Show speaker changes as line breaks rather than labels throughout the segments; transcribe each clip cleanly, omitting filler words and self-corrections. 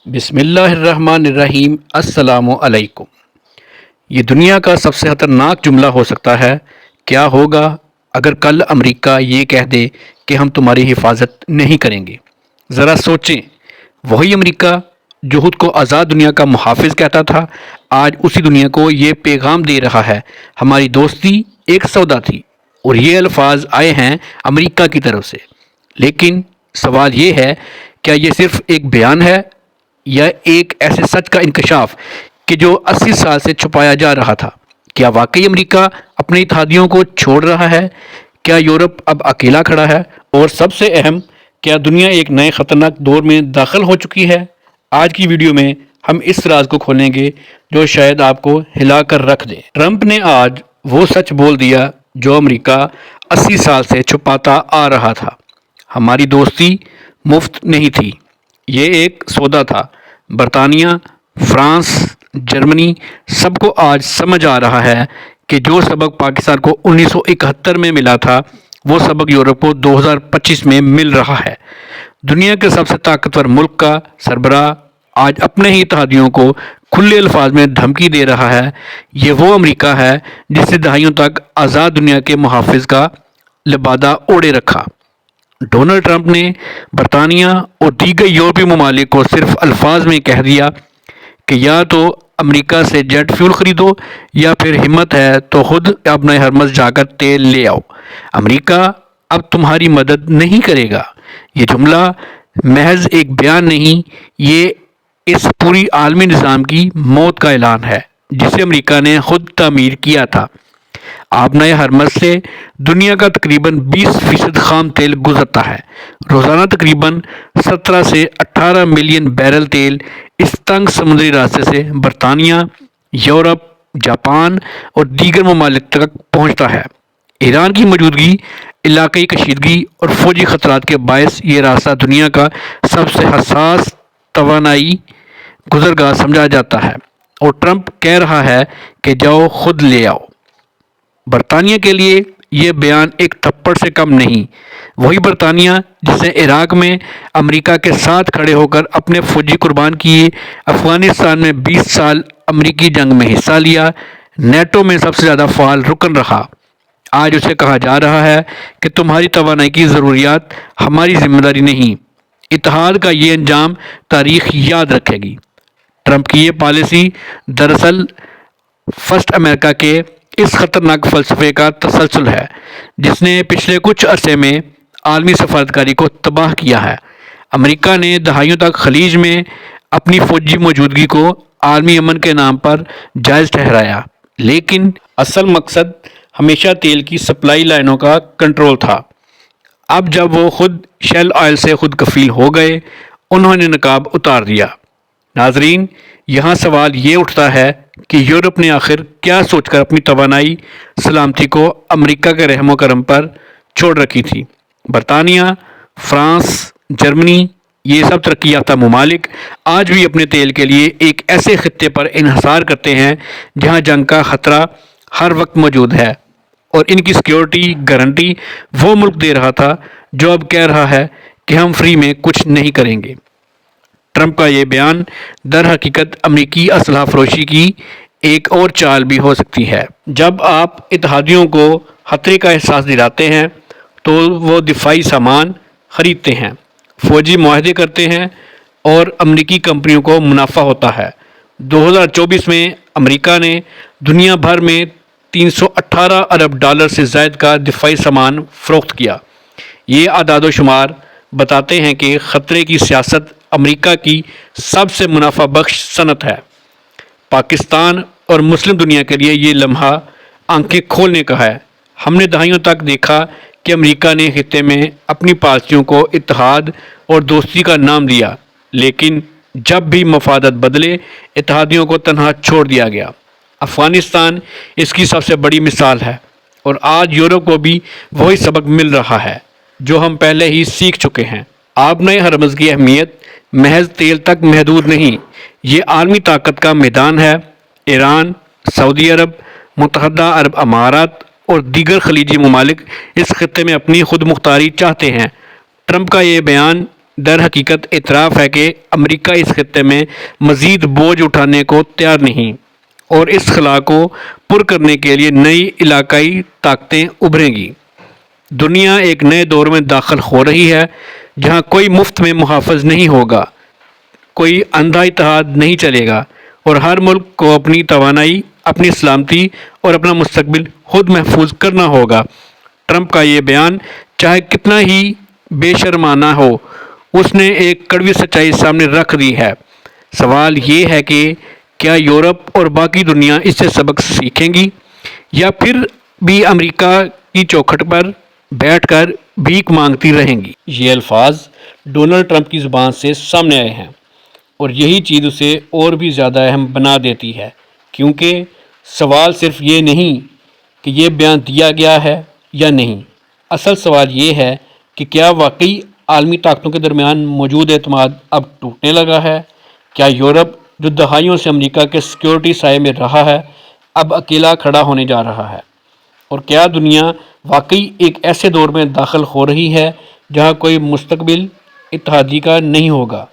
بسم اللہ الرحمن الرحیم۔ السلام علیکم۔ یہ دنیا کا سب سے خطرناک جملہ ہو سکتا ہے۔ کیا ہوگا اگر کل امریکہ یہ کہہ دے کہ ہم تمہاری حفاظت نہیں کریں گے؟ ذرا سوچیں، وہی امریکہ جو خود کو آزاد دنیا کا محافظ کہتا تھا، آج اسی دنیا کو یہ پیغام دے رہا ہے ہماری دوستی ایک سودا تھی، اور یہ الفاظ آئے ہیں امریکہ کی طرف سے۔ لیکن سوال یہ ہے، کیا یہ صرف ایک بیان ہے یا ایک ایسے سچ کا انکشاف کہ جو 80 سال سے چھپایا جا رہا تھا؟ کیا واقعی امریکہ اپنے اتحادیوں کو چھوڑ رہا ہے؟ کیا یورپ اب اکیلا کھڑا ہے؟ اور سب سے اہم، کیا دنیا ایک نئے خطرناک دور میں داخل ہو چکی ہے؟ آج کی ویڈیو میں ہم اس راز کو کھولیں گے جو شاید آپ کو ہلا کر رکھ دے۔ ٹرمپ نے آج وہ سچ بول دیا جو امریکہ 80 سال سے چھپاتا آ رہا تھا۔ ہماری دوستی مفت نہیں تھی، یہ ایک سودا تھا۔ برطانیہ، فرانس، جرمنی، سب کو آج سمجھ آ رہا ہے کہ جو سبق پاکستان کو 1971 میں ملا تھا، وہ سبق یورپ کو 2025 میں مل رہا ہے۔ دنیا کے سب سے طاقتور ملک کا سربراہ آج اپنے ہی اتحادیوں کو کھلے الفاظ میں دھمکی دے رہا ہے۔ یہ وہ امریکہ ہے جس نے دہائیوں تک آزاد دنیا کے محافظ کا لبادہ اوڑھے رکھا۔ ڈونلڈ ٹرمپ نے برطانیہ اور دیگر یورپی ممالک کو صرف الفاظ میں کہہ دیا کہ یا تو امریکہ سے جیٹ فیول خریدو یا پھر ہمت ہے تو خود اپنے ہرمز جا کر تیل لے آؤ، امریکہ اب تمہاری مدد نہیں کرے گا۔ یہ جملہ محض ایک بیان نہیں، یہ اس پوری عالمی نظام کی موت کا اعلان ہے جسے امریکہ نے خود تعمیر کیا تھا۔ آبنائے ہرمز سے دنیا کا تقریباً 20% خام تیل گزرتا ہے۔ روزانہ تقریباً 17 سے 18 ملین بیرل تیل اس تنگ سمندری راستے سے برطانیہ، یورپ، جاپان اور دیگر ممالک تک پہنچتا ہے۔ ایران کی موجودگی، علاقائی کشیدگی اور فوجی خطرات کے باعث یہ راستہ دنیا کا سب سے حساس توانائی گزرگاہ سمجھا جاتا ہے، اور ٹرمپ کہہ رہا ہے کہ جاؤ خود لے آؤ۔ برطانیہ کے لیے یہ بیان ایک تھپڑ سے کم نہیں۔ وہی برطانیہ جس نے عراق میں امریکہ کے ساتھ کھڑے ہو کر اپنے فوجی قربان کیے، افغانستان میں 20 سال امریکی جنگ میں حصہ لیا، نیٹو میں سب سے زیادہ فعال رکن رہا، آج اسے کہا جا رہا ہے کہ تمہاری توانائی کی ضروریات ہماری ذمہ داری نہیں۔ اتحاد کا یہ انجام تاریخ یاد رکھے گی۔ ٹرمپ کی یہ پالیسی دراصل فرسٹ امریکہ کے اس خطرناک فلسفے کا تسلسل ہے جس نے پچھلے کچھ عرصے میں عالمی سفارتکاری کو تباہ کیا ہے۔ امریکہ نے دہائیوں تک خلیج میں اپنی فوجی موجودگی کو عالمی امن کے نام پر جائز ٹھہرایا، لیکن اصل مقصد ہمیشہ تیل کی سپلائی لائنوں کا کنٹرول تھا۔ اب جب وہ خود شیل آئل سے خود کفیل ہو گئے، انہوں نے نقاب اتار دیا۔ ناظرین، یہاں سوال یہ اٹھتا ہے کہ یورپ نے آخر کیا سوچ کر اپنی توانائی سلامتی کو امریکہ کے رحم و کرم پر چھوڑ رکھی تھی؟ برطانیہ، فرانس، جرمنی، یہ سب ترقی یافتہ ممالک آج بھی اپنے تیل کے لیے ایک ایسے خطے پر انحصار کرتے ہیں جہاں جنگ کا خطرہ ہر وقت موجود ہے، اور ان کی سیکیورٹی گارنٹی وہ ملک دے رہا تھا جو اب کہہ رہا ہے کہ ہم فری میں کچھ نہیں کریں گے۔ ٹرمپ کا یہ بیان در حقیقت امریکی اسلحہ فروشی کی ایک اور چال بھی ہو سکتی ہے۔ جب آپ اتحادیوں کو خطرے کا احساس دلاتے ہیں تو وہ دفاعی سامان خریدتے ہیں، فوجی معاہدے کرتے ہیں، اور امریکی کمپنیوں کو منافع ہوتا ہے۔ 2024 میں امریکہ نے دنیا بھر میں 318 ارب ڈالر سے زائد کا دفاعی سامان فروخت کیا۔ یہ اعداد و شمار بتاتے ہیں کہ خطرے کی سیاست امریکہ کی سب سے منافع بخش صنعت ہے۔ پاکستان اور مسلم دنیا کے لیے یہ لمحہ آنکھیں کھولنے کا ہے۔ ہم نے دہائیوں تک دیکھا کہ امریکہ نے خطے میں اپنی پالیسیوں کو اتحاد اور دوستی کا نام دیا، لیکن جب بھی مفادات بدلے، اتحادیوں کو تنہا چھوڑ دیا گیا۔ افغانستان اس کی سب سے بڑی مثال ہے، اور آج یورپ کو بھی وہی سبق مل رہا ہے جو ہم پہلے ہی سیکھ چکے ہیں۔ آبنائے ہرمز کی اہمیت محض تیل تک محدود نہیں، یہ عالمی طاقت کا میدان ہے۔ ایران، سعودی عرب، متحدہ عرب امارات اور دیگر خلیجی ممالک اس خطے میں اپنی خود مختاری چاہتے ہیں۔ ٹرمپ کا یہ بیان در حقیقت اعتراف ہے کہ امریکہ اس خطے میں مزید بوجھ اٹھانے کو تیار نہیں اور اس خلا کو پر کرنے کے لیے نئی علاقائی طاقتیں ابھریں گی۔ دنیا ایک نئے دور میں داخل ہو رہی ہے جہاں کوئی مفت میں محافظ نہیں ہوگا، کوئی اندھا اتحاد نہیں چلے گا اور ہر ملک کو اپنی توانائی، اپنی سلامتی اور اپنا مستقبل خود محفوظ کرنا ہوگا۔ ٹرمپ کا یہ بیان چاہے کتنا ہی بے شرمانہ ہو، اس نے ایک کڑوی سچائی سامنے رکھ دی ہے۔ سوال یہ ہے کہ کیا یورپ اور باقی دنیا اس سے سبق سیکھیں گی یا پھر بھی امریکہ کی چوکھٹ پر بیٹھ کر بھیک مانگتی رہیں گی؟ یہ الفاظ ڈونلڈ ٹرمپ کی زبان سے سامنے آئے ہیں اور یہی چیز اسے اور بھی زیادہ اہم بنا دیتی ہے، کیونکہ سوال صرف یہ نہیں کہ یہ بیان دیا گیا ہے یا نہیں، اصل سوال یہ ہے کہ کیا واقعی عالمی طاقتوں کے درمیان موجود اعتماد اب ٹوٹنے لگا ہے؟ کیا یورپ جو دہائیوں سے امریکہ کے سیکیورٹی سائے میں رہا ہے اب اکیلا کھڑا ہونے جا رہا ہے؟ اور کیا دنیا واقعی ایک ایسے دور میں داخل ہو رہی ہے جہاں کوئی مستقبل اتحادی کا نہیں ہوگا،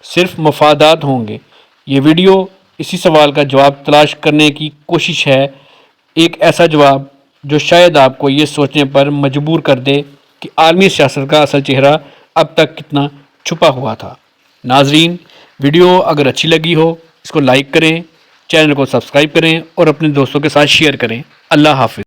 صرف مفادات ہوں گے؟ یہ ویڈیو اسی سوال کا جواب تلاش کرنے کی کوشش ہے، ایک ایسا جواب جو شاید آپ کو یہ سوچنے پر مجبور کر دے کہ عالمی سیاست کا اصل چہرہ اب تک کتنا چھپا ہوا تھا۔ ناظرین، ویڈیو اگر اچھی لگی ہو اس کو لائک کریں، چینل کو سبسکرائب کریں اور اپنے دوستوں کے ساتھ شیئر کریں۔ اللہ حافظ۔